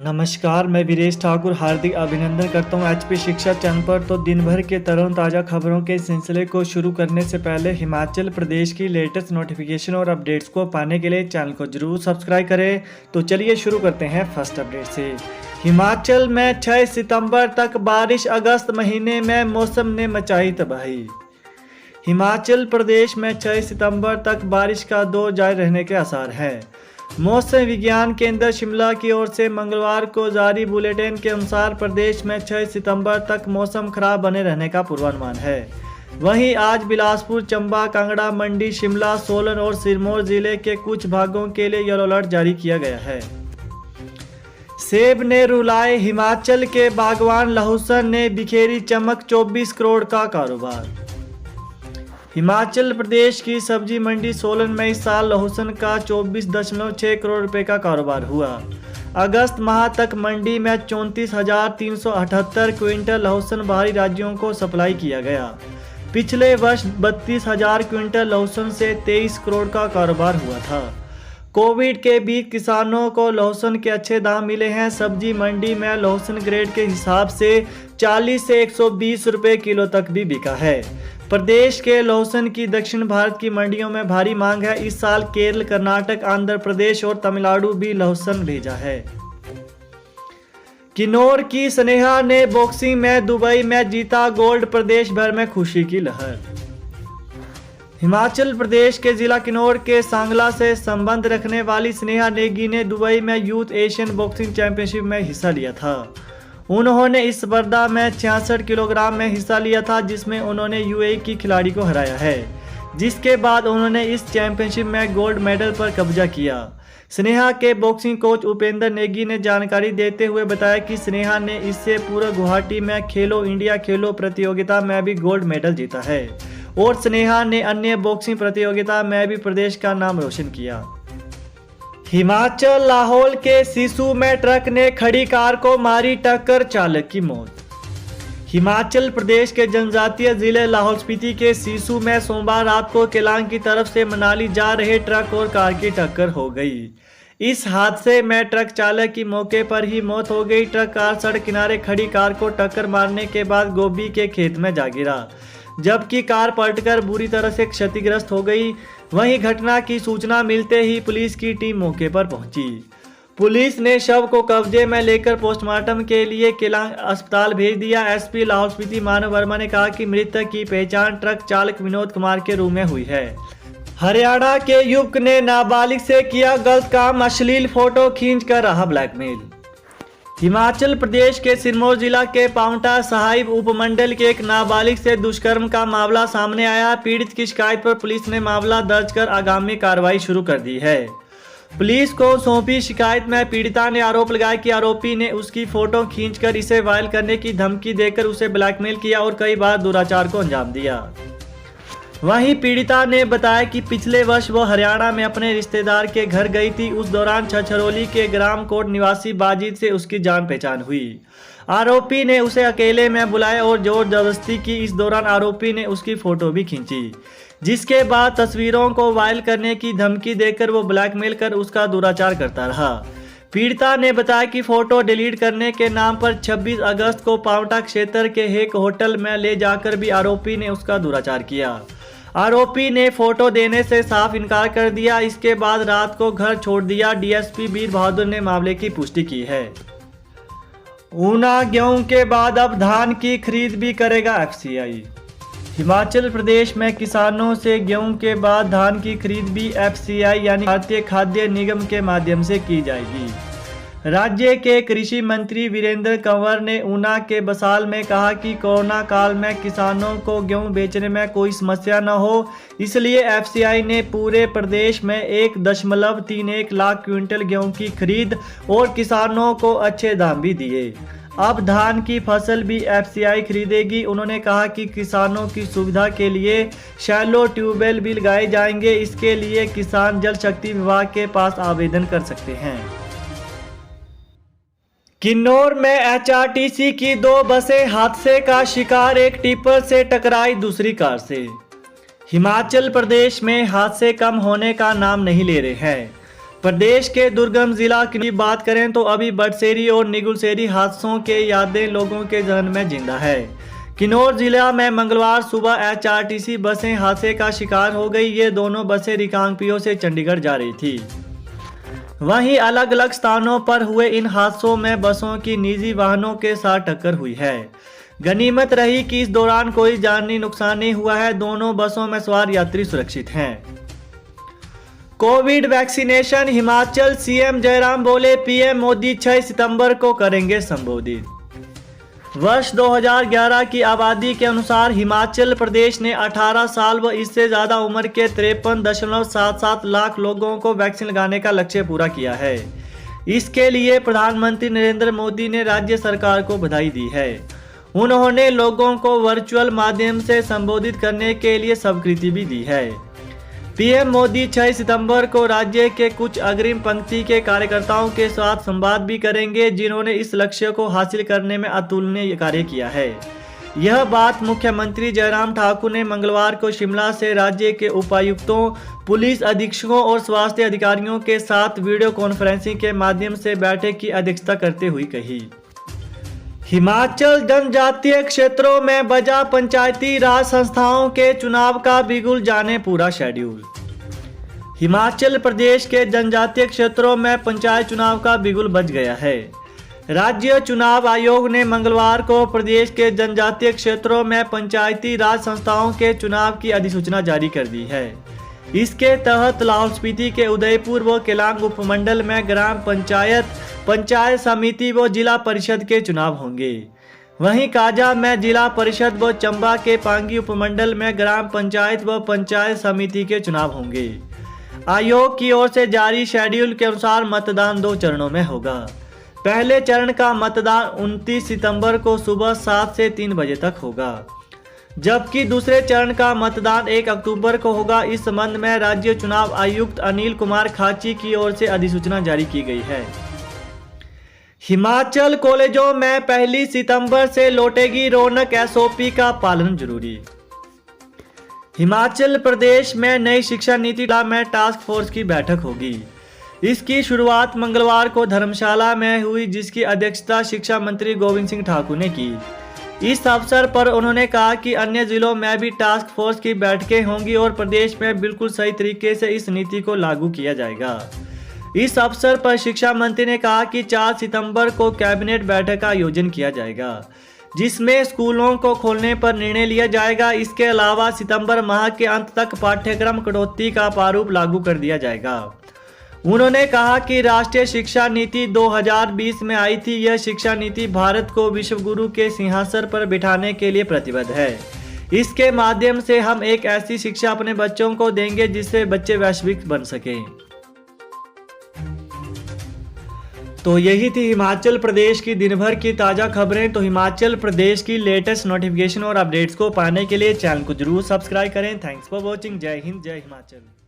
नमस्कार, मैं वीरेश ठाकुर हार्दिक अभिनंदन करता हूं एचपी शिक्षा चैनल पर। तो दिन भर के ताज़ा खबरों के सिलसिले को शुरू करने से पहले हिमाचल प्रदेश की लेटेस्ट नोटिफिकेशन और अपडेट्स को पाने के लिए चैनल को जरूर सब्सक्राइब करें। तो चलिए शुरू करते हैं फर्स्ट अपडेट से। हिमाचल में 6 सितंबर तक बारिश, अगस्त महीने में मौसम ने मचाई तबाही। हिमाचल प्रदेश में 6 सितंबर तक बारिश का दौर जारी रहने के आसार हैं। मौसम विज्ञान केंद्र शिमला की ओर से मंगलवार को जारी बुलेटिन के अनुसार प्रदेश में 6 सितंबर तक मौसम खराब बने रहने का पूर्वानुमान है। वहीं आज बिलासपुर, चंबा, कांगड़ा, मंडी, शिमला, सोलन और सिरमौर जिले के कुछ भागों के लिए येलो अलर्ट जारी किया गया है। सेब ने रुलाए हिमाचल के बागवान, लहसुन ने बिखेरी चमक, 24 करोड़ का कारोबार। हिमाचल प्रदेश की सब्जी मंडी सोलन में इस साल लहसुन का 24.6 करोड़ रुपए का कारोबार हुआ। अगस्त माह तक मंडी में 34,378 क्विंटल लहसुन बाहरी राज्यों को सप्लाई किया गया। पिछले वर्ष 32,000 क्विंटल लहसुन से 23 करोड़ का कारोबार हुआ था। कोविड के बीच किसानों को लहसुन के अच्छे दाम मिले हैं। सब्जी मंडी में लहसुन ग्रेड के हिसाब से 40 से 120 रुपए किलो तक भी बिका है। प्रदेश के लहसुन की दक्षिण भारत की मंडियों में भारी मांग है। इस साल केरल, कर्नाटक, आंध्र प्रदेश और तमिलनाडु भी लहसुन भेजा है। किन्नौर की स्नेहा ने बॉक्सिंग में दुबई में जीता गोल्ड, प्रदेश भर में खुशी की लहर। हिमाचल प्रदेश के जिला किन्नौर के सांगला से संबंध रखने वाली स्नेहा नेगी ने दुबई में यूथ एशियन बॉक्सिंग चैंपियनशिप में हिस्सा लिया था। उन्होंने इस स्पर्धा में 66 किलोग्राम में हिस्सा लिया था, जिसमें उन्होंने यूएई की खिलाड़ी को हराया है, जिसके बाद उन्होंने इस चैंपियनशिप में गोल्ड मेडल पर कब्जा किया। स्नेहा के बॉक्सिंग कोच उपेंद्र नेगी ने जानकारी देते हुए बताया कि स्नेहा ने इससे पूर्व गुवाहाटी में खेलो इंडिया खेलो प्रतियोगिता में भी गोल्ड मेडल जीता है और स्नेहा ने अन्य बॉक्सिंग प्रतियोगिता में भी प्रदेश का नाम रोशन किया। हिमाचल लाहौल के सिसु में ट्रक ने खड़ी कार को मारी टक्कर, चालक की मौत। हिमाचल प्रदेश के जनजातीय जिले लाहौल स्पीति के सिसु में सोमवार रात को केलांग की तरफ से मनाली जा रहे ट्रक और कार की टक्कर हो गई। इस हादसे में ट्रक चालक की मौके पर ही मौत हो गई। ट्रक कार सड़क किनारे खड़ी कार को टक्कर मारने के बाद गोभी के खेत में जा गिरा, जबकि कार पलटकर बुरी तरह से क्षतिग्रस्त हो गई। वहीं घटना की सूचना मिलते ही पुलिस की टीम मौके पर पहुंची। पुलिस ने शव को कब्जे में लेकर पोस्टमार्टम के लिए केलांग अस्पताल भेज दिया। एसपी लाहौल स्पीति मानव वर्मा ने कहा कि मृतक की पहचान ट्रक चालक विनोद कुमार के रूप में हुई है। हरियाणा के युवक ने नाबालिग से किया गलत काम, अश्लील फोटो खींचकर रहा ब्लैकमेल। हिमाचल प्रदेश के सिरमौर जिला के पांवटा साहिब उपमंडल के एक नाबालिग से दुष्कर्म का मामला सामने आया। पीड़ित की शिकायत पर पुलिस ने मामला दर्ज कर आगामी कार्रवाई शुरू कर दी है। पुलिस को सौंपी शिकायत में पीड़िता ने आरोप लगाया कि आरोपी ने उसकी फोटो खींचकर इसे वायरल करने की धमकी देकर उसे ब्लैकमेल किया और कई बार दुराचार को अंजाम दिया। वहीं पीड़िता ने बताया कि पिछले वर्ष वो हरियाणा में अपने रिश्तेदार के घर गई थी। उस दौरान छछरौली के ग्राम कोट निवासी बाजिद से उसकी जान पहचान हुई। आरोपी ने उसे अकेले में बुलाया और जोर जबरदस्ती की। इस दौरान आरोपी ने उसकी फोटो भी खींची, जिसके बाद तस्वीरों को वायरल करने की धमकी देकर वो ब्लैकमेल कर उसका दुराचार करता रहा। पीड़िता ने बताया कि फोटो डिलीट करने के नाम पर 26 अगस्त को पांवटा क्षेत्र के एक होटल में ले जाकर भी आरोपी ने उसका दुराचार किया। आरोपी ने फोटो देने से साफ इनकार कर दिया। इसके बाद रात को घर छोड़ दिया। डीएसपी वीर बहादुर ने मामले की पुष्टि की है। ऊना गेहूं के बाद अब धान की खरीद भी करेगा एफसीआई। हिमाचल प्रदेश में किसानों से गेहूं के बाद धान की खरीद भी एफसीआई यानी भारतीय खाद्य निगम के माध्यम से की जाएगी। राज्य के कृषि मंत्री वीरेंद्र कंवर ने ऊना के बसाल में कहा कि कोरोना काल में किसानों को गेहूं बेचने में कोई समस्या न हो, इसलिए एफसीआई ने पूरे प्रदेश में 1.31 लाख क्विंटल गेहूं की खरीद और किसानों को अच्छे दाम भी दिए। अब धान की फसल भी एफसीआई खरीदेगी। उन्होंने कहा कि किसानों की सुविधा के लिए शैलो ट्यूबवेल भी लगाए जाएंगे। इसके लिए किसान जल शक्ति विभाग के पास आवेदन कर सकते हैं। किन्नौर में एचआरटीसी की 2 बसें हादसे का शिकार, एक टिप्पर से टकराई दूसरी कार से। हिमाचल प्रदेश में हादसे कम होने का नाम नहीं ले रहे हैं। प्रदेश के दुर्गम जिला की बात करें तो अभी बटसेरी और निगुलसेरी हादसों के यादें लोगों के जहन में जिंदा है। किन्नौर जिला में मंगलवार सुबह एचआरटीसी बसें हादसे का शिकार हो गई। ये दोनों बसें रिकांगपिओ से चंडीगढ़ जा रही थी। वहीं अलग अलग स्थानों पर हुए इन हादसों में बसों की निजी वाहनों के साथ टक्कर हुई है। गनीमत रही कि इस दौरान कोई जानी नुकसान नहीं हुआ है। दोनों बसों में सवार यात्री सुरक्षित हैं। Covid vaccination Himachal CM Jairam बोले, पीएम मोदी 6 सितंबर को करेंगे संबोधित। वर्ष 2011 की आबादी के अनुसार हिमाचल प्रदेश ने 18 साल व इससे ज़्यादा उम्र के 53.77 लाख लोगों को वैक्सीन लगाने का लक्ष्य पूरा किया है। इसके लिए प्रधानमंत्री नरेंद्र मोदी ने राज्य सरकार को बधाई दी है। उन्होंने लोगों को वर्चुअल माध्यम से संबोधित करने के लिए स्वीकृति भी दी है। पीएम मोदी 6 सितंबर को राज्य के कुछ अग्रिम पंक्ति के कार्यकर्ताओं के साथ संवाद भी करेंगे, जिन्होंने इस लक्ष्य को हासिल करने में अतुलनीय कार्य किया है। यह बात मुख्यमंत्री जयराम ठाकुर ने मंगलवार को शिमला से राज्य के उपायुक्तों, पुलिस अधीक्षकों और स्वास्थ्य अधिकारियों के साथ वीडियो कॉन्फ्रेंसिंग के माध्यम से बैठक की अध्यक्षता करते हुए कही। हिमाचल जनजातीय क्षेत्रों में बजा पंचायती राज संस्थाओं के चुनाव का बिगुल जाने पूरा शेड्यूल। हिमाचल प्रदेश के जनजातीय क्षेत्रों में पंचायत चुनाव का बिगुल बज गया है। राज्य चुनाव आयोग ने मंगलवार को प्रदेश के जनजातीय क्षेत्रों में पंचायती राज संस्थाओं के चुनाव की अधिसूचना जारी कर दी है। इसके तहत लाहौल स्पीति के उदयपुर व केलांग उपमंडल में ग्राम पंचायत, पंचायत समिति व जिला परिषद के चुनाव होंगे। वहीं काजा में जिला परिषद व चंबा के पांगी उपमंडल में ग्राम पंचायत व पंचायत समिति के चुनाव होंगे। आयोग की ओर से जारी शेड्यूल के अनुसार मतदान 2 चरणों में होगा। पहले चरण का मतदान 29 सितंबर को सुबह 7 से 3 बजे तक होगा, जबकि दूसरे चरण का मतदान 1 अक्टूबर को होगा। इस संबंध में राज्य चुनाव आयुक्त अनिल कुमार खाची की ओर से अधिसूचना जारी की गई है। हिमाचल कॉलेजों में 1 सितंबर से लौटेगी रौनक, एसओपी का पालन जरूरी। हिमाचल प्रदेश में नई शिक्षा नीति में टास्क फोर्स की बैठक होगी। इसकी शुरुआत मंगलवार को धर्मशाला में हुई, जिसकी अध्यक्षता शिक्षा मंत्री गोविंद सिंह ठाकुर ने की। इस अवसर पर उन्होंने कहा कि अन्य जिलों में भी टास्क फोर्स की बैठकें होंगी और प्रदेश में बिल्कुल सही तरीके से इस नीति को लागू किया जाएगा। इस अवसर पर शिक्षा मंत्री ने कहा कि 4 सितंबर को कैबिनेट बैठक का आयोजन किया जाएगा, जिसमें स्कूलों को खोलने पर निर्णय लिया जाएगा। इसके अलावा सितंबर माह के अंत तक पाठ्यक्रम कटौती का प्रारूप लागू कर दिया जाएगा। उन्होंने कहा कि राष्ट्रीय शिक्षा नीति 2020 में आई थी। यह शिक्षा नीति भारत को विश्व गुरु के सिंहासन पर बिठाने के लिए प्रतिबद्ध है। इसके माध्यम से हम एक ऐसी शिक्षा अपने बच्चों को देंगे जिससे बच्चे वैश्विक बन सकें। तो यही थी हिमाचल प्रदेश की दिन भर की ताज़ा खबरें। तो हिमाचल प्रदेश की लेटेस्ट नोटिफिकेशन और अपडेट्स को पाने के लिए चैनल को जरूर सब्सक्राइब करें। Thanks for watching. जय हिंद, जय हिमाचल।